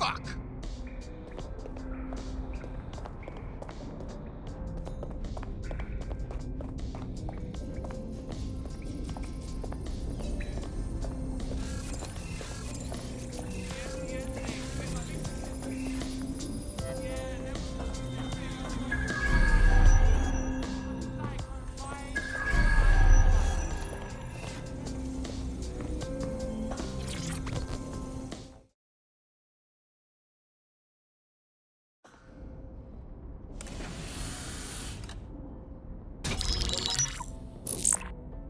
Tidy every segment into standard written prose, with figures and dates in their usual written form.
fuck?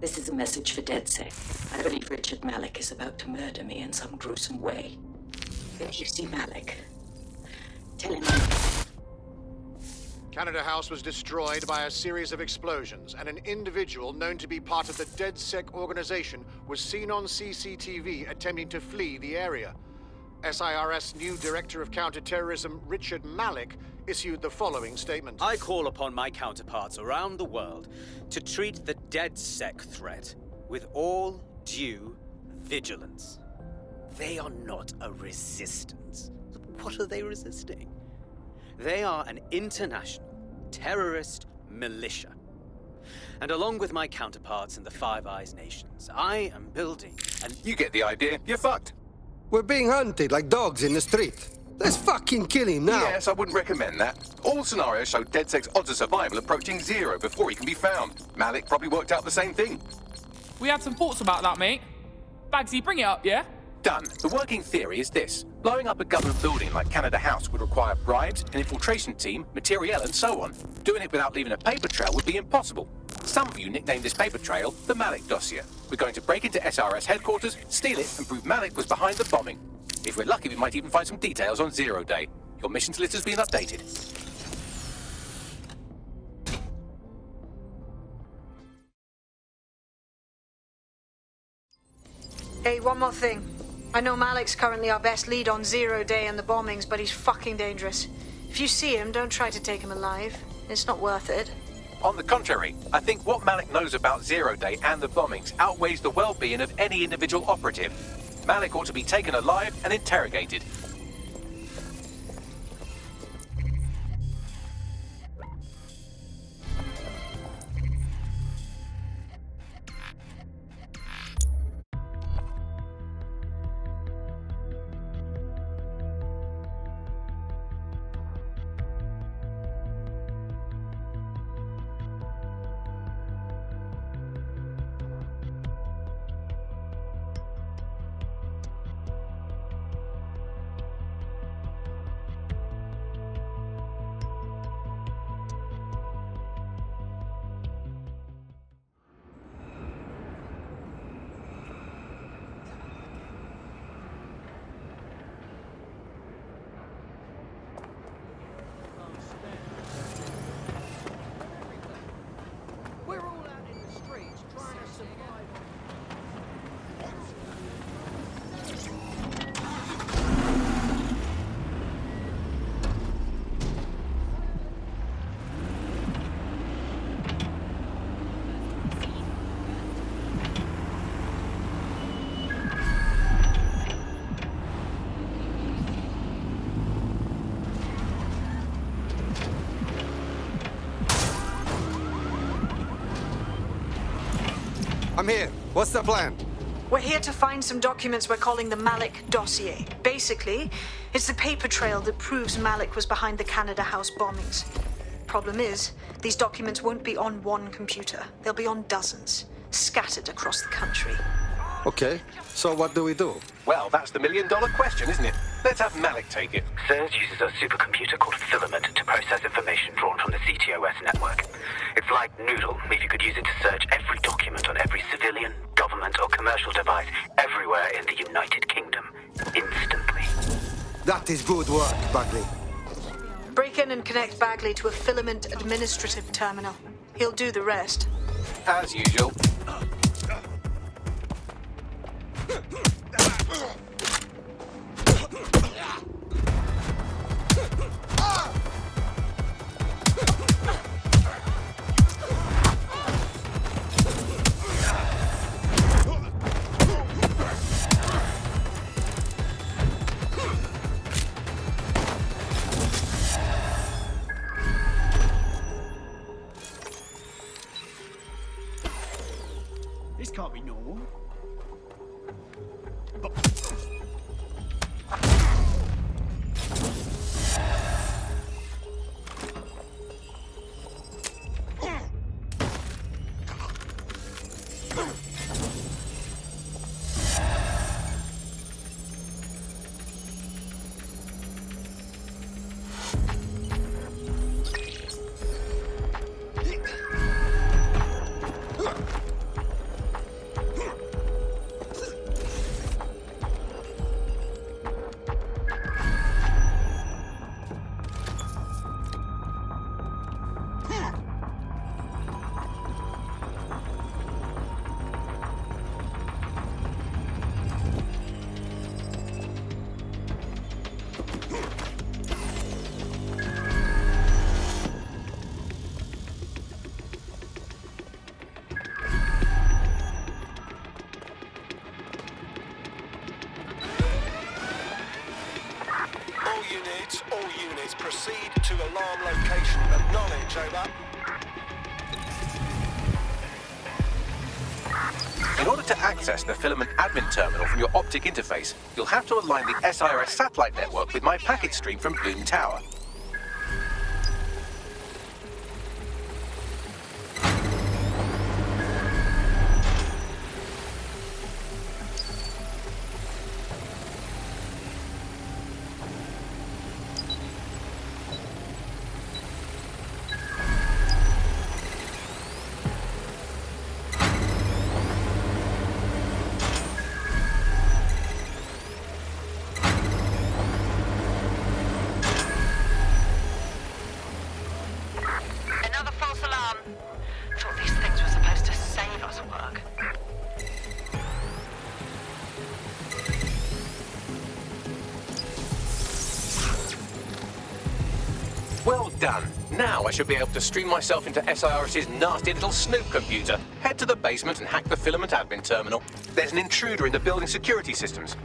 This is a message for DedSec. I believe Richard Malik is about to murder me in some gruesome way. If you see Malik, tell him Canada House was destroyed by a series of explosions, and an individual known to be part of the DedSec organization was seen on CCTV attempting to flee the area. SIRS new Director of Counterterrorism, Richard Malik, issued the following statement. I call upon my counterparts around the world to treat the DedSec threat with all due vigilance. They are not a resistance. What are they resisting? They are an international terrorist militia. And along with my counterparts in the Five Eyes nations, I am building an... You get the idea. You're fucked. We're being hunted like dogs in the street. Let's fucking kill him now. Yes, I wouldn't recommend that. All scenarios show DedSec's odds of survival approaching 0 before he can be found. Malik probably worked out the same thing. We had some thoughts about that, mate. Bagsy, bring it up, yeah? Done. The working theory is this. Blowing up a government building like Canada House would require bribes, an infiltration team, materiel, and so on. Doing it without leaving a paper trail would be impossible. Some of you nicknamed this paper trail the Malik dossier. We're going to break into SRS headquarters, steal it, and prove Malik was behind the bombing. If we're lucky, we might even find some details on Zero Day. Your missions list has been updated. Hey, one more thing. I know Malik's currently our best lead on Zero Day and the bombings, but he's fucking dangerous. If you see him, don't try to take him alive. It's not worth it. On the contrary, I think what Malik knows about Zero Day and the bombings outweighs the well-being of any individual operative. Malik ought to be taken alive and interrogated. I'm here. What's the plan? We're here to find some documents we're calling the Malik dossier. Basically, it's the paper trail that proves Malik was behind the Canada House bombings. Problem is, these documents won't be on one computer. They'll be on dozens, scattered across the country. Okay, so what do we do? Well, that's the million-dollar question, isn't it? Let's have Malik take it. CERS uses a supercomputer called Filament to process information drawn from the CTOS network. It's like Noodle, if you could use it to search every document on every civilian, government, or commercial device everywhere in the United Kingdom, instantly. That is good work, Bagley. Break in and connect Bagley to a Filament administrative terminal. He'll do the rest. As usual. All units proceed to alarm location. Acknowledge, over. In order to access the Filament admin terminal from your optic interface, you'll have to align the SIRS satellite network with my packet stream from Bloom Tower. Another false alarm. Thought these things were supposed to save us work. Well done. Now I should be able to stream myself into SIRS's nasty little snoop computer, head to the basement and hack the Filament admin terminal. There's an intruder in the building security systems.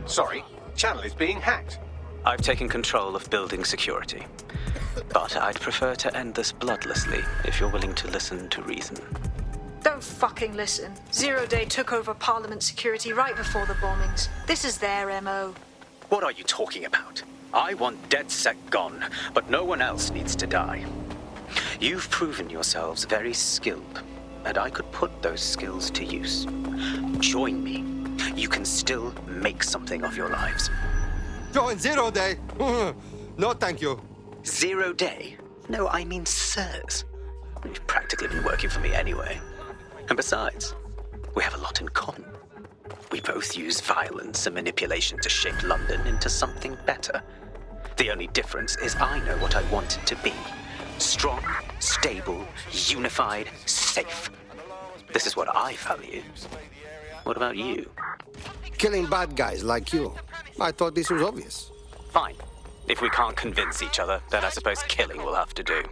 Sorry, channel is being hacked. I've taken control of building security. But I'd prefer to end this bloodlessly if you're willing to listen to reason. Don't fucking listen. Zero Day took over Parliament security right before the bombings. This is their MO. What are you talking about? I want DedSec gone, but no one else needs to die. You've proven yourselves very skilled, and I could put those skills to use. Join me. You can still make something of your lives. Join Zero Day. No, thank you. Zero Day? No, I mean sirs. You've practically been working for me anyway. And besides, we have a lot in common. We both use violence and manipulation to shape London into something better. The only difference is I know what I want it to be. Strong, stable, unified, safe. This is what I value. What about you? Killing bad guys like you. I thought this was obvious. Fine. If we can't convince each other, then I suppose killing will have to do.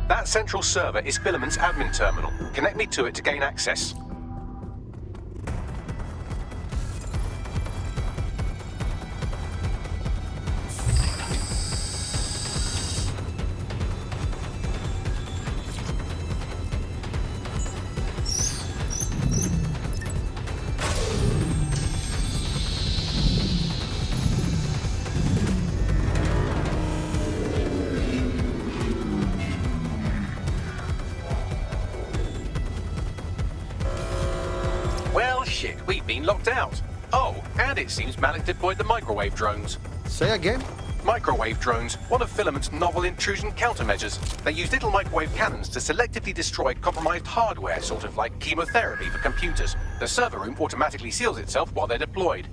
That central server is Filament's admin terminal. Connect me to it to gain access. Shit, we've been locked out. Oh, and it seems Malik deployed the microwave drones. Say again? Microwave drones, one of Filament's novel intrusion countermeasures. They use little microwave cannons to selectively destroy compromised hardware, sort of like chemotherapy for computers. The server room automatically seals itself while they're deployed.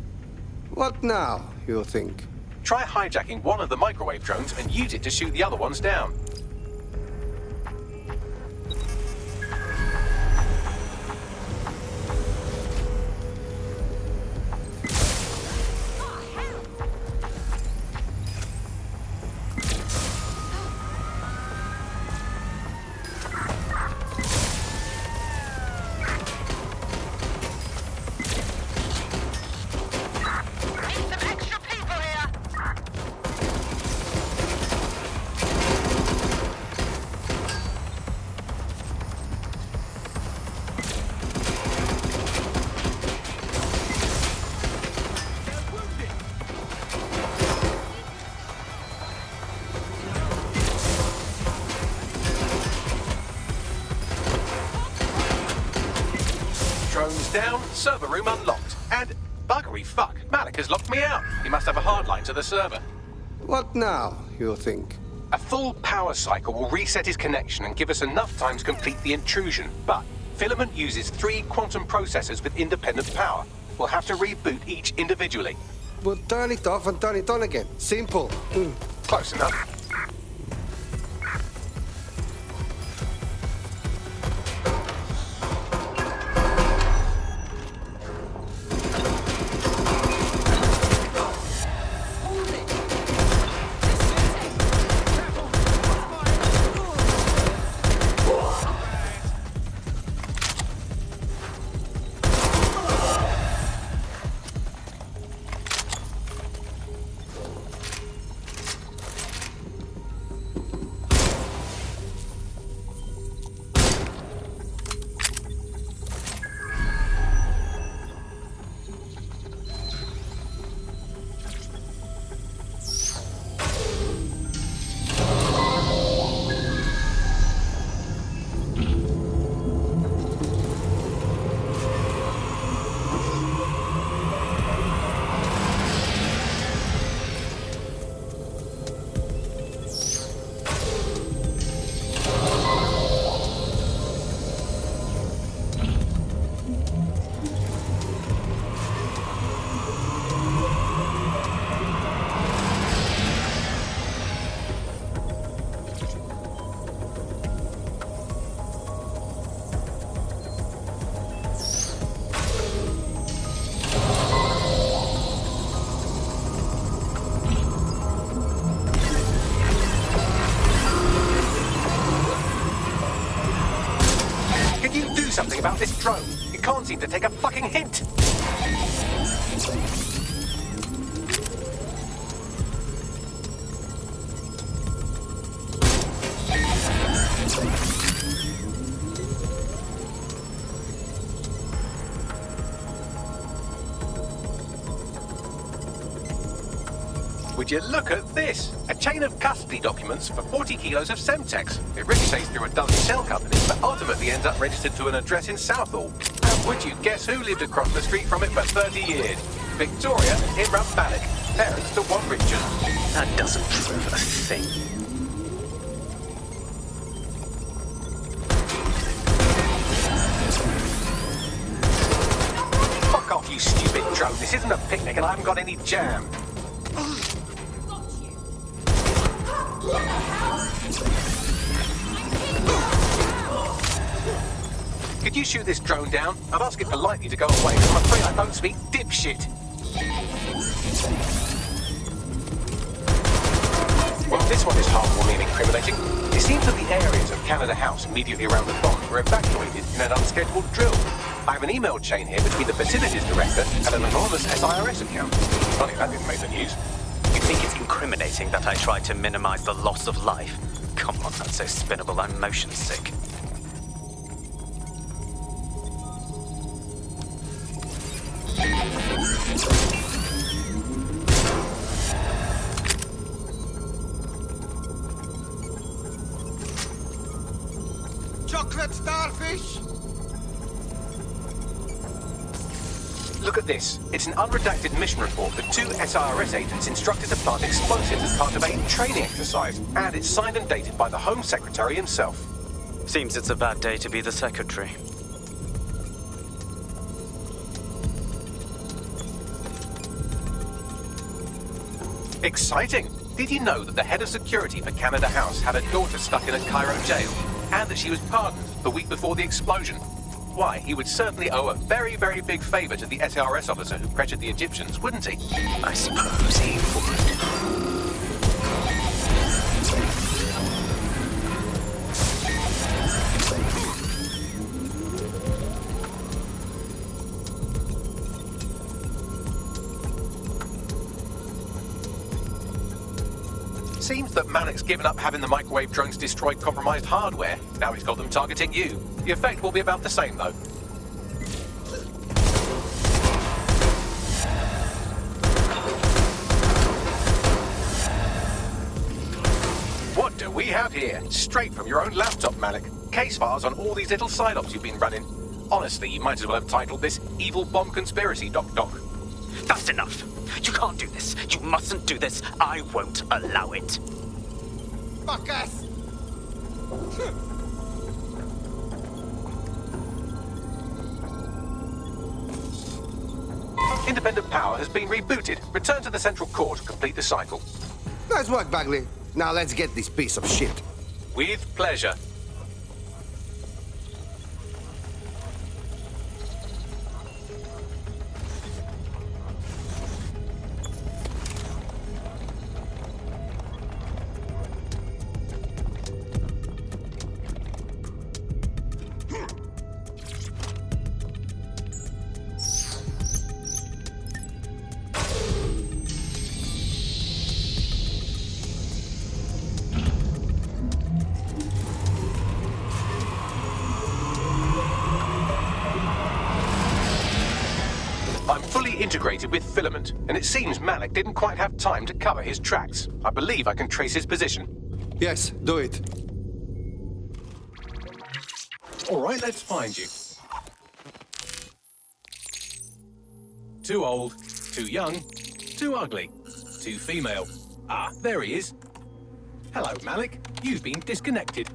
What now, you think? Try hijacking one of the microwave drones and use it to shoot the other ones down. Drones down, server room unlocked. And buggery fuck, Malik has locked me out. He must have a hardline to the server. What now, you think? A full power cycle will reset his connection and give us enough time to complete the intrusion, but Filament uses 3 quantum processors with independent power. We'll have to reboot each individually. We'll turn it off and turn it on again. Simple. Close enough. Something about this drone. It can't seem to take a fucking hint. Would you look at this? A chain of custody documents for 40 kilos of Semtex. It ricochets through a dozen shell companies, but ultimately ends up registered to an address in Southall. And would you guess who lived across the street from it for 30 years? Victoria and Imran Malik, parents to one Richard. That doesn't prove a thing. Fuck off, you stupid drone. This isn't a picnic and I haven't got any jam. Could you shoot this drone down? I'd ask it politely to go away, but I'm afraid I don't speak dipshit. Well, this one is heartwarming and incriminating. It seems that the areas of Canada House immediately around the bomb were evacuated in an unscheduled drill. I have an email chain here between the facilities director and an anonymous SIRS account. Funny that didn't make the news. You think it's incriminating that I tried to minimize the loss of life? Come on, that's so spinnable, I'm motion sick. Chocolate starfish! Look at this. It's an unredacted mission report that 2 SIRS agents instructed to plant explosives as part of a training exercise, and it's signed and dated by the Home Secretary himself. Seems it's a bad day to be the secretary. Exciting! Did you know that the head of security for Canada House had a daughter stuck in a Cairo jail, and that she was pardoned the week before the explosion? Why, he would certainly owe a very, very big favor to the SIRS officer who pressured the Egyptians, wouldn't he? I suppose he would. Seems that Malik's given up having the microwave drones destroy compromised hardware. Now he's got them targeting you. The effect will be about the same, though. What do we have here? Straight from your own laptop, Malik. Case files on all these little side ops you've been running. Honestly, you might as well have titled this Evil Bomb Conspiracy, Doc. That's enough. You can't do this. You mustn't do this. I won't allow it. fuckers! Independent power has been rebooted. Return to the central core to complete the cycle. Nice work, Bagley. Now let's get this piece of shit. With pleasure. I'm fully integrated with Filament, and it seems Malik didn't quite have time to cover his tracks. I believe I can trace his position. Yes, do it. All right, let's find you. Too old, too young, too ugly, too female. Ah, there he is. Hello, Malik. You've been disconnected.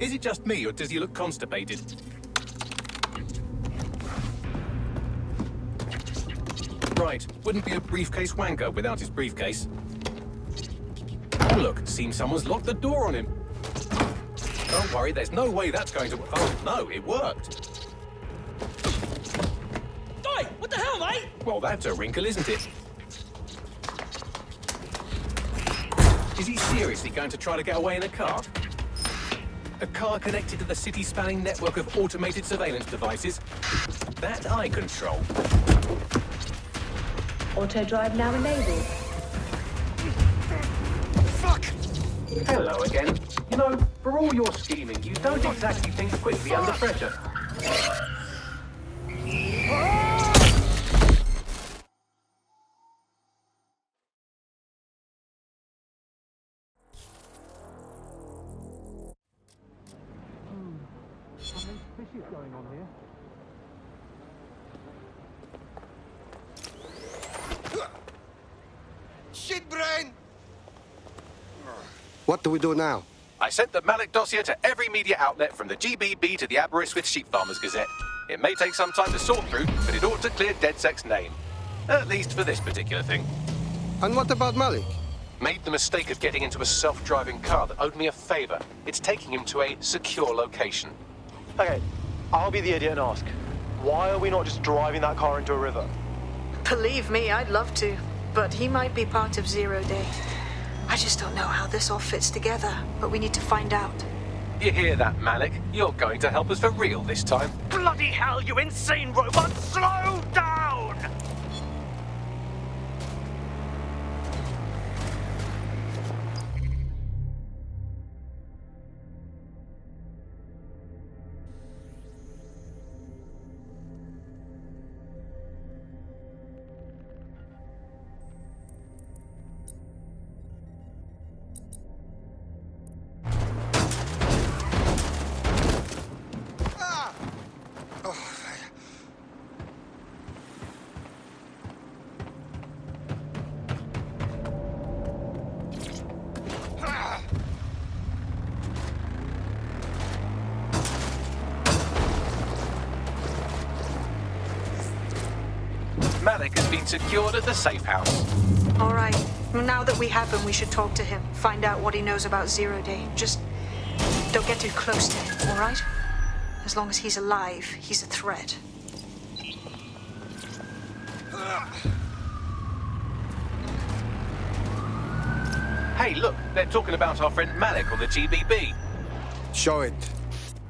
Is it just me, or does he look constipated? Right, wouldn't be a briefcase wanker without his briefcase. Oh, look, seems someone's locked the door on him. Don't worry, there's no way that's going to... Oh, no, it worked. Oi, what the hell, mate? Well, that's a wrinkle, isn't it? Is he seriously going to try to get away in a car? A car connected to the city-spanning network of automated surveillance devices? That I control. Auto drive now enabled. Fuck! Hello again. You know, for all your scheming, you don't exactly think quickly under pressure. Something fishy going on here. Shit, brain! What do we do now? I sent the Malik dossier to every media outlet from the GBB to the Aberystwyth Sheep Farmers Gazette. It may take some time to sort through, but it ought to clear DedSec's name. At least for this particular thing. And what about Malik? Made the mistake of getting into a self-driving car that owed me a favor. It's taking him to a secure location. Okay, I'll be the idiot and ask, why are we not just driving that car into a river? Believe me, I'd love to, but he might be part of Zero Day. I just don't know how this all fits together, but we need to find out. You hear that, Malik? You're going to help us for real this time. Bloody hell, you insane robot! Slow down! Malik has been secured at the safe house. All right. Now that we have him, we should talk to him. Find out what he knows about Zero Day. Just don't get too close to him, all right? As long as he's alive, he's a threat. Hey, look, they're talking about our friend Malik on the GBB. Show it.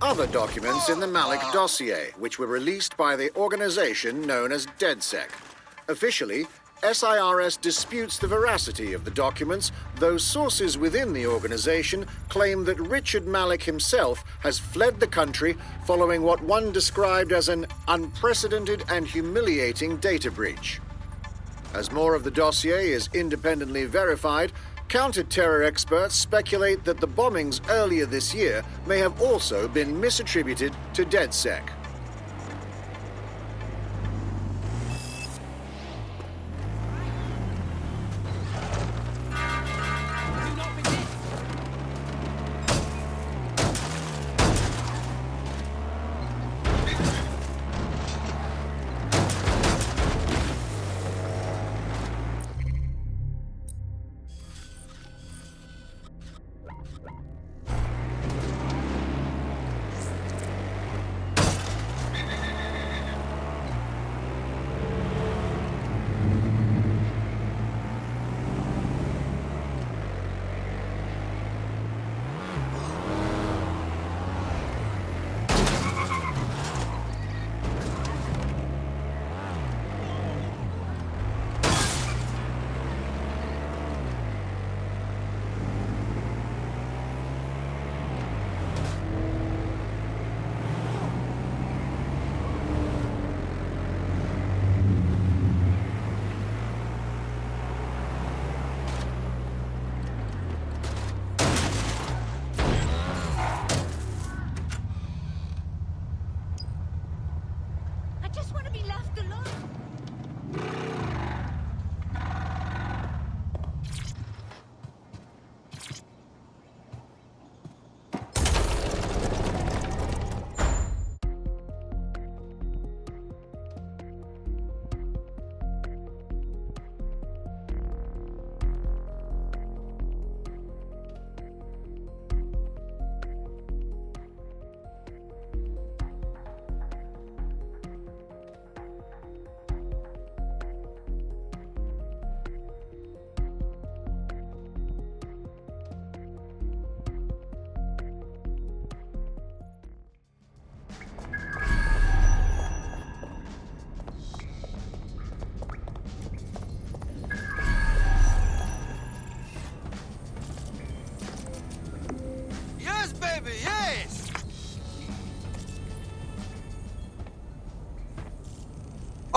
Other documents in the Malik dossier, which were released by the organization known as DedSec. Officially, SIRS disputes the veracity of the documents, though sources within the organization claim that Richard Malik himself has fled the country following what one described as an unprecedented and humiliating data breach. As more of the dossier is independently verified, counter-terror experts speculate that the bombings earlier this year may have also been misattributed to DedSec.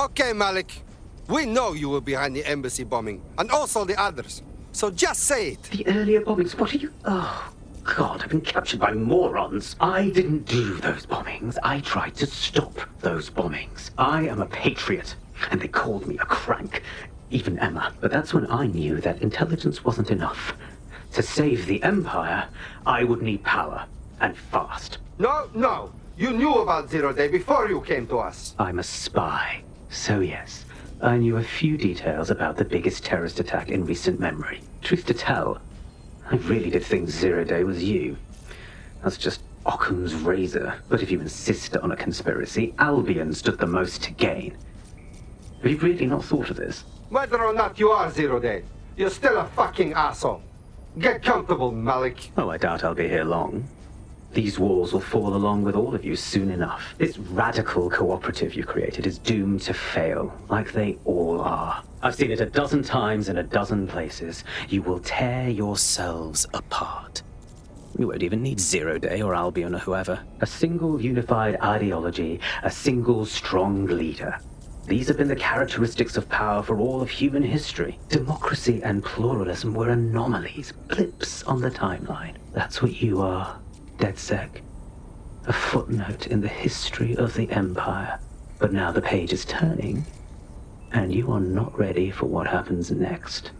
Okay, Malik. We know you were behind the embassy bombing, and also the others. So just say it. The earlier bombings, what are you... Oh, God, I've been captured by morons. I didn't do those bombings. I tried to stop those bombings. I am a patriot, and they called me a crank. Even Emma. But that's when I knew that intelligence wasn't enough. To save the Empire, I would need power, and fast. No. You knew about Zero Day before you came to us. I'm a spy. So yes, I knew a few details about the biggest terrorist attack in recent memory. Truth to tell, I really did think Zero Day was you. That's just Occam's razor. But if you insist on a conspiracy, Albion stood the most to gain. Have you really not thought of this? Whether or not you are Zero Day, you're still a fucking asshole. Get comfortable, Malik. Oh, I doubt I'll be here long. These walls will fall along with all of you soon enough. This radical cooperative you created is doomed to fail, like they all are. I've seen it a dozen times in a dozen places. You will tear yourselves apart. You won't even need Zero Day or Albion or whoever. A single unified ideology, a single strong leader. These have been the characteristics of power for all of human history. Democracy and pluralism were anomalies, blips on the timeline. That's what you are, DedSec. A footnote in the history of the Empire. But now the page is turning, and you are not ready for what happens next.